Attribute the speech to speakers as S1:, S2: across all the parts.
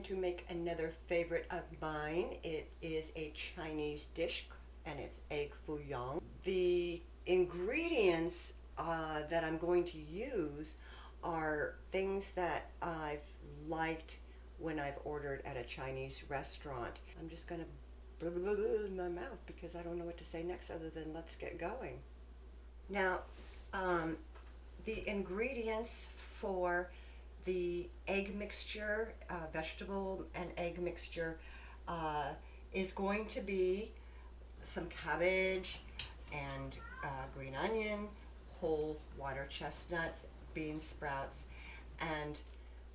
S1: to make another favorite of mine. It is a Chinese dish and it's egg foo young. The ingredients that I'm going to use are things that I've liked when I've ordered at a Chinese restaurant. I'm just going to blah, blah, blah in my mouth because I don't know what to say next other than let's get going. Now, the ingredients for the egg mixture, vegetable and egg mixture, is going to be some cabbage and green onion, whole water chestnuts, bean sprouts, and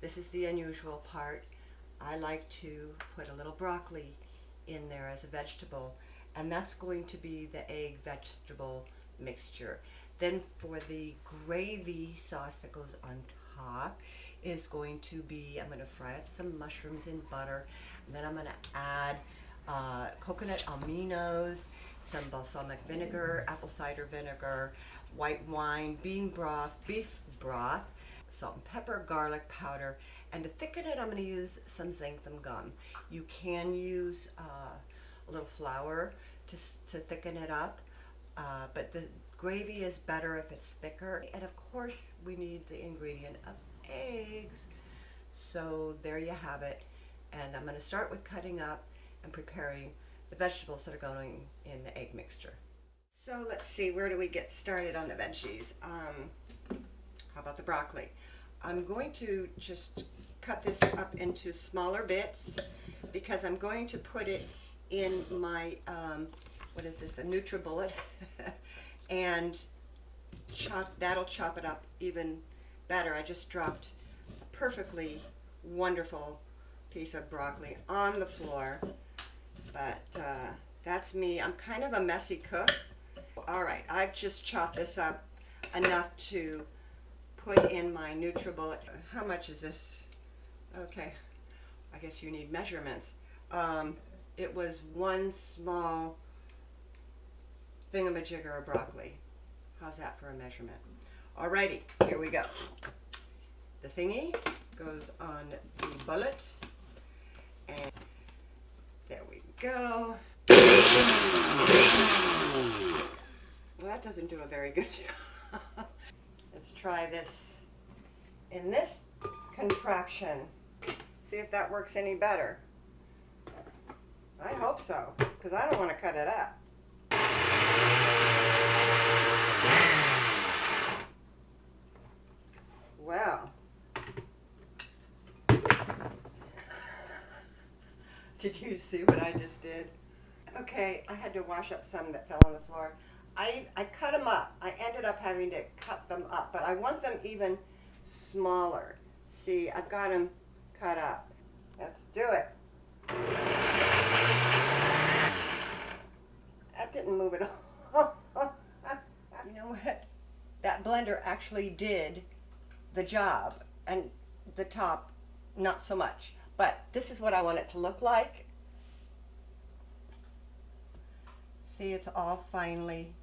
S1: this is the unusual part. I like to put a little broccoli in there as a vegetable, and that's going to be the egg vegetable mixture. Then for the gravy sauce that goes on top is going to be, I'm going to fry up some mushrooms in butter, and then I'm going to add coconut aminos, some balsamic vinegar, apple cider vinegar, white wine, bean broth, beef broth, salt and pepper, garlic powder, and to thicken it I'm going to use some xanthan gum. You can use a little flour to thicken it up, but the gravy is better if it's thicker. And of course we need the ingredient of eggs. So there you have it. And I'm going to start with cutting up and preparing the vegetables that are going in the egg mixture. So let's see, where do we get started on the veggies? How about the broccoli? I'm going to just cut this up into smaller bits because I'm going to put it in my, what is this, a NutriBullet, and that'll chop it up even better. I just dropped a perfectly wonderful piece of broccoli on the floor, but that's me. I'm kind of a messy cook. All right, I've just chopped this up enough to put in my NutriBullet. How much is this? Okay, I guess you need measurements. It was one small thingamajigger of broccoli. How's that for a measurement? Alrighty, here we go. The thingy goes on the bullet, and there we go. Well, that doesn't do a very good job. Let's try this in this contraption. See if that works any better. I hope so, because I don't want to cut it up. Well, did you see what I just did? Okay, I had to wash up some that fell on the floor. I cut them up. I ended up having to cut them up, but I want them even smaller. See, I've got them cut up. Let's do it. That didn't move at all. You know what? That blender actually did the job, and the top not so much. But this is what I want it to look like. See, it's all finely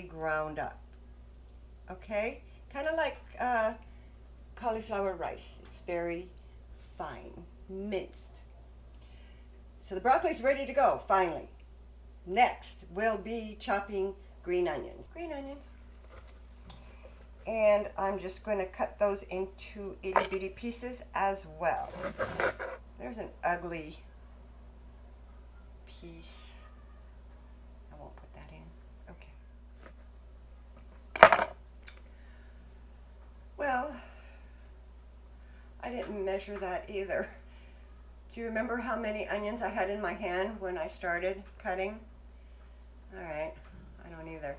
S1: ground up. Okay? Kind of like cauliflower rice. It's very fine, minced. So the broccoli's ready to go, finally. Next, we'll be chopping green onions. Green onions. And I'm just going to cut those into itty bitty pieces as well. There's an ugly piece. I won't put that in. Okay. Well, I didn't measure that either. Do you remember how many onions I had in my hand when I started cutting? All right, I don't either.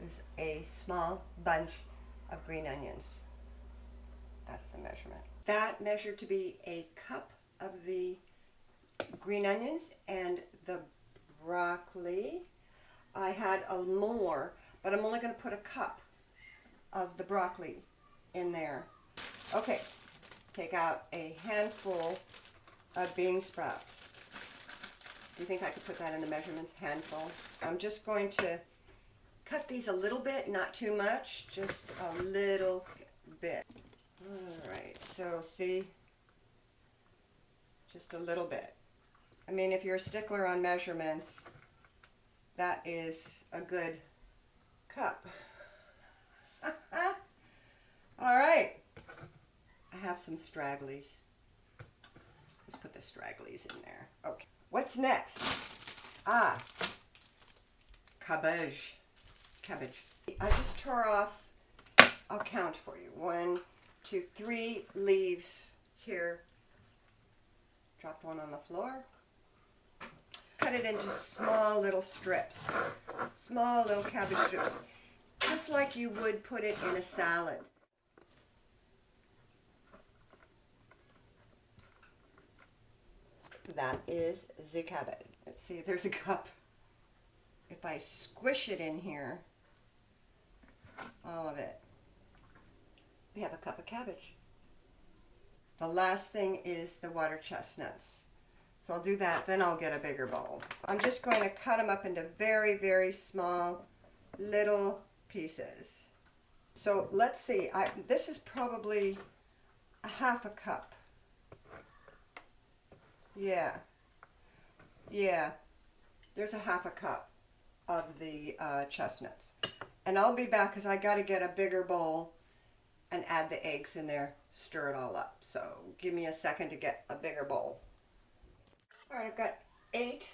S1: Is a small bunch of green onions. That's the measurement. That measured to be a cup of the green onions, and the broccoli, I had a more, but I'm only going to put a cup of the broccoli in there. Okay, take out a handful of bean sprouts. Do you think I could put that in the measurements? Handful. I'm just going to cut these a little bit, not too much, just a little bit. Alright, so see, just a little bit. I mean, if you're a stickler on measurements, that is a good cup. Alright, I have some stragglies. Let's put the stragglies in there. Okay, what's next? Cabbage. I just tore off, I'll count for you. 1, 2, 3 leaves here. Drop one on the floor. Cut it into small little strips. Small little cabbage strips. Just like you would put it in a salad. That is the cabbage. Let's see, there's a cup. If I squish it in here, all of it, we have a cup of cabbage. The last thing is the water chestnuts. So I'll do that, then I'll get a bigger bowl. I'm just going to cut them up into very, very small little pieces. So let's see, this is probably a half a cup. Yeah, there's a half a cup of the chestnuts. And I'll be back because I got to get a bigger bowl and add the eggs in there, stir it all up. So give me a second to get a bigger bowl. All right, I've got 8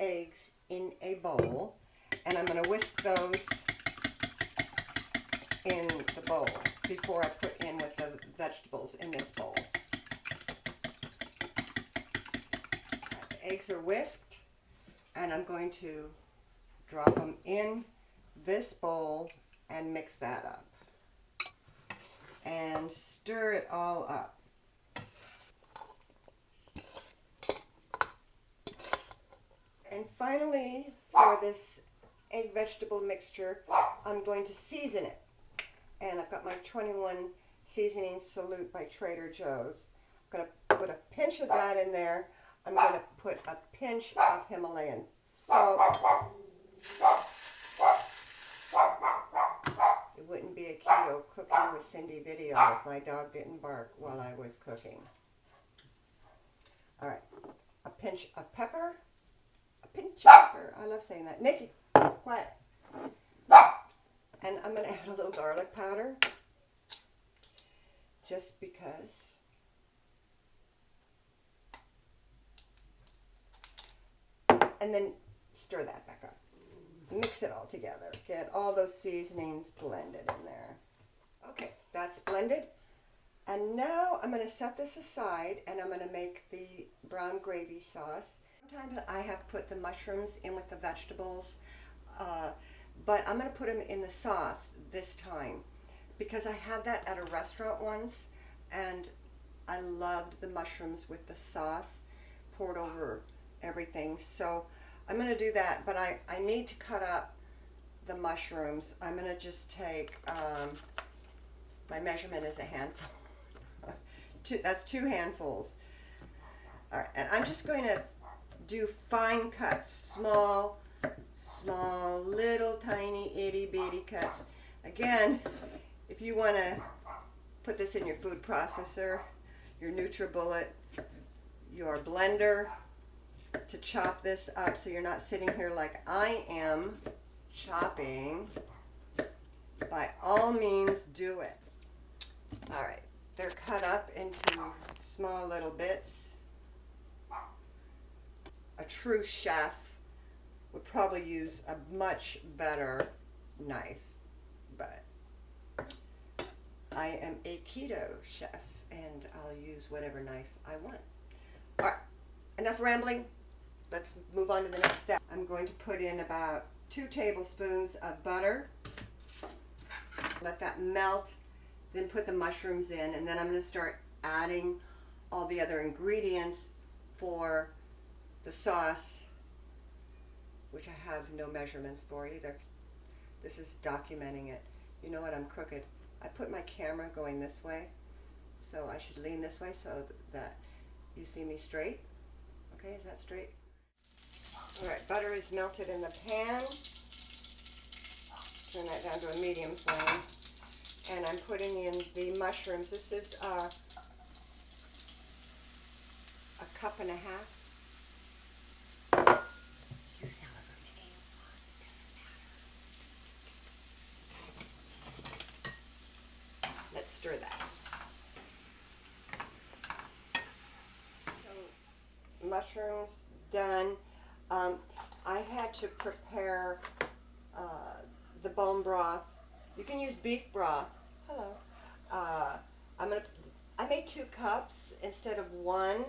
S1: eggs in a bowl, and I'm going to whisk those in the bowl before I put in with the vegetables in this bowl. Eggs are whisked, and I'm going to drop them in this bowl and mix that up and stir it all up. And finally, for this egg vegetable mixture, I'm going to season it, and I've got my 21 seasoning salute by Trader Joe's. I'm going to put a pinch of that in there. I'm going to put a pinch of Himalayan salt. It wouldn't be a keto cooking with Cyndi video if my dog didn't bark while I was cooking. All right, a pinch of pepper. A pinch of pepper. I love saying that. Nikki, quiet. And I'm going to add a little garlic powder, just because. And then stir that back up. Mix it all together. Get all those seasonings blended in there. Okay, that's blended. And now I'm going to set this aside, and I'm going to make the brown gravy sauce. Sometimes I have put the mushrooms in with the vegetables, but I'm going to put them in the sauce this time because I had that at a restaurant once, and I loved the mushrooms with the sauce poured over everything. So I'm going to do that, but I need to cut up the mushrooms. I'm going to just take, my measurement is a handful. That's 2 handfuls. All right, and I'm just going to do fine cuts, small, little tiny itty bitty cuts. Again, if you want to put this in your food processor, your NutriBullet, your blender, to chop this up so you're not sitting here like I am chopping, by all means do it. All right, they're cut up into small little bits. A true chef would probably use a much better knife, but I am a keto chef and I'll use whatever knife I want. All right, enough rambling. Let's move on to the next step. I'm going to put in about 2 tablespoons of butter. Let that melt, then put the mushrooms in, and then I'm going to start adding all the other ingredients for the sauce, which I have no measurements for either. This is documenting it. You know what, I'm crooked. I put my camera going this way, so I should lean this way so that you see me straight. Okay, is that straight? All right, butter is melted in the pan. Turn that down to a medium flame. and I'm putting in the mushrooms. This is a cup and a half. Use however many you want, doesn't matter. Let's stir that. So, mushrooms done. I had to prepare the bone broth. You can use beef broth. Hello. I made 2 cups instead of 1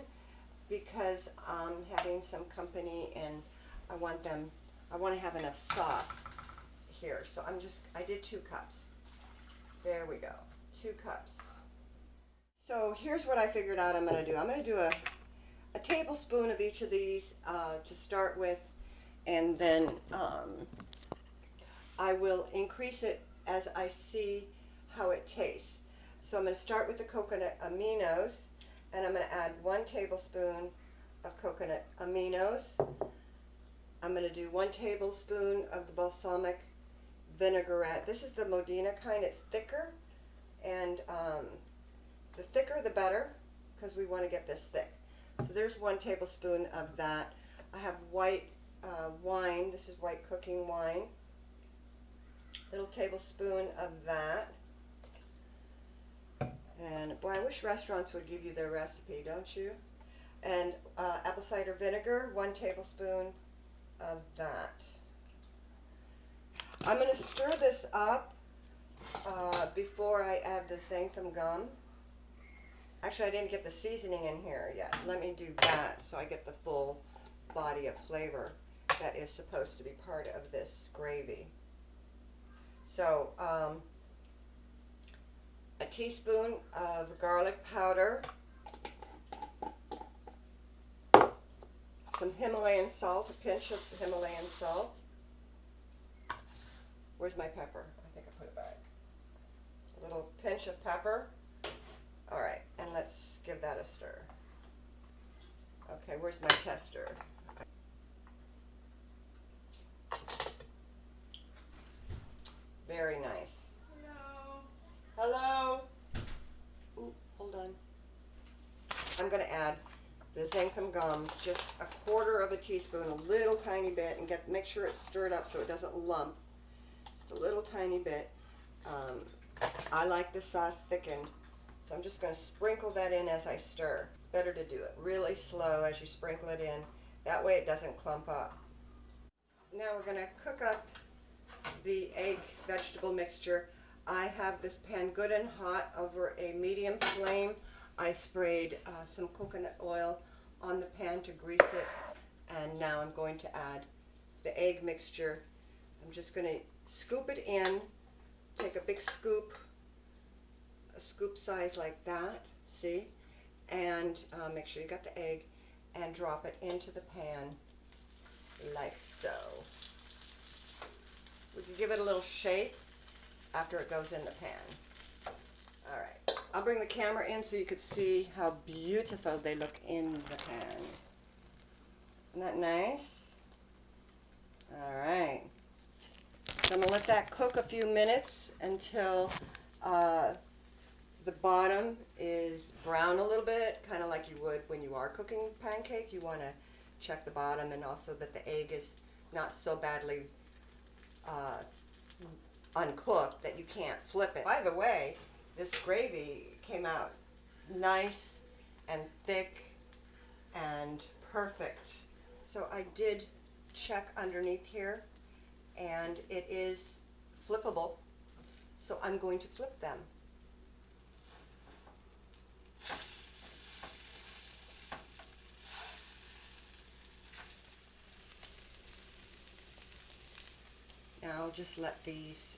S1: because I'm having some company and I want to have enough sauce here. So I did 2 cups. There we go. 2 cups. So here's what I figured out I'm going to do. I'm going to do a tablespoon of each of these to start with, and then I will increase it as I see how it tastes. So I'm going to start with the coconut aminos, and I'm going to add 1 tablespoon of coconut aminos. I'm going to do 1 tablespoon of the balsamic vinaigrette. This is the Modena kind. It's thicker, and the thicker the better, because we want to get this thick. So there's 1 tablespoon of that. I have white wine. This is white cooking wine. Little tablespoon of that. And boy, I wish restaurants would give you their recipe, don't you? And apple cider vinegar, 1 tablespoon of that. I'm going to stir this up before I add the xanthan gum. Actually, I didn't get the seasoning in here yet. Let me do that so I get the full body of flavor that is supposed to be part of this gravy. So, a teaspoon of garlic powder, some Himalayan salt, a pinch of Himalayan salt. Where's my pepper? I think I put it back. A little pinch of pepper. All right, and let's give that a stir. Okay, where's my tester? Very nice. Hello. Hello. Ooh, hold on. I'm going to add the xanthan gum, just 1/4 of a teaspoon, a little tiny bit, and make sure it's stirred up so it doesn't lump. Just a little tiny bit. I like the sauce thickened. So I'm just going to sprinkle that in as I stir. Better to do it really slow as you sprinkle it in. That way it doesn't clump up. Now we're going to cook up the egg vegetable mixture. I have this pan good and hot over a medium flame. I sprayed some coconut oil on the pan to grease it. And now I'm going to add the egg mixture. I'm just going to scoop it in. Take a big scoop. A scoop size like that, see, and make sure you got the egg, and drop it into the pan like so. We can give it a little shake after it goes in the pan. All right, I'll bring the camera in so you could see how beautiful they look in the pan. Isn't that nice? All right, so I'm gonna let that cook a few minutes until the bottom is brown a little bit, kind of like you would when you are cooking pancake. You want to check the bottom, and also that the egg is not so badly uncooked that you can't flip it. By the way, this gravy came out nice and thick and perfect. So I did check underneath here, and it is flippable. So I'm going to flip them. Now I'll just let these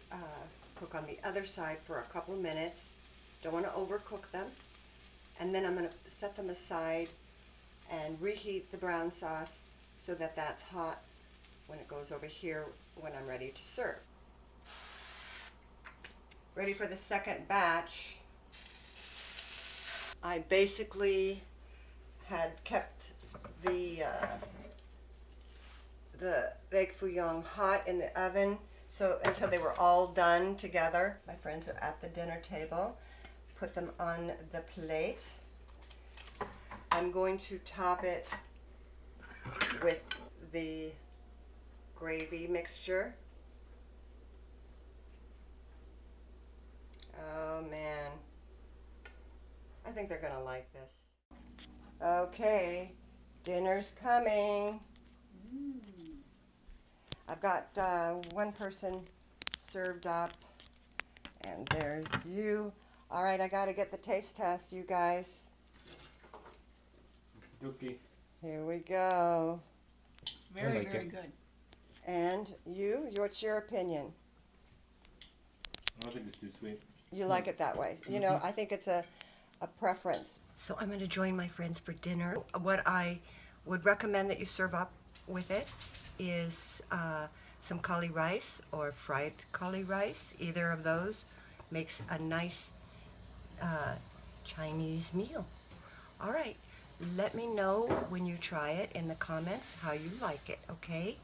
S1: cook on the other side for a couple of minutes. Don't want to overcook them. And then I'm going to set them aside and reheat the brown sauce so that that's hot when it goes over here when I'm ready to serve. Ready for the second batch. I basically had kept the egg fouillon hot in the oven So until they were all done together, my friends are at the dinner table. Put them on the plate. I'm going to top it with the gravy mixture. Oh man, I think they're gonna like this. Okay, dinner's coming. I've got one person served up, and there's you. All right, I gotta get the taste test, you guys.
S2: Dookie.
S1: Here we go.
S3: Very,
S2: like
S3: very
S2: it.
S3: good.
S1: And you, what's your opinion?
S2: I think it's too sweet.
S1: You like it that way. You know, I think it's a preference. So I'm going to join my friends for dinner. What I would recommend that you serve up with it is some cauli rice or fried cauli rice. Either of those makes a nice Chinese meal. All right, let me know when you try it in the comments how you like it, okay?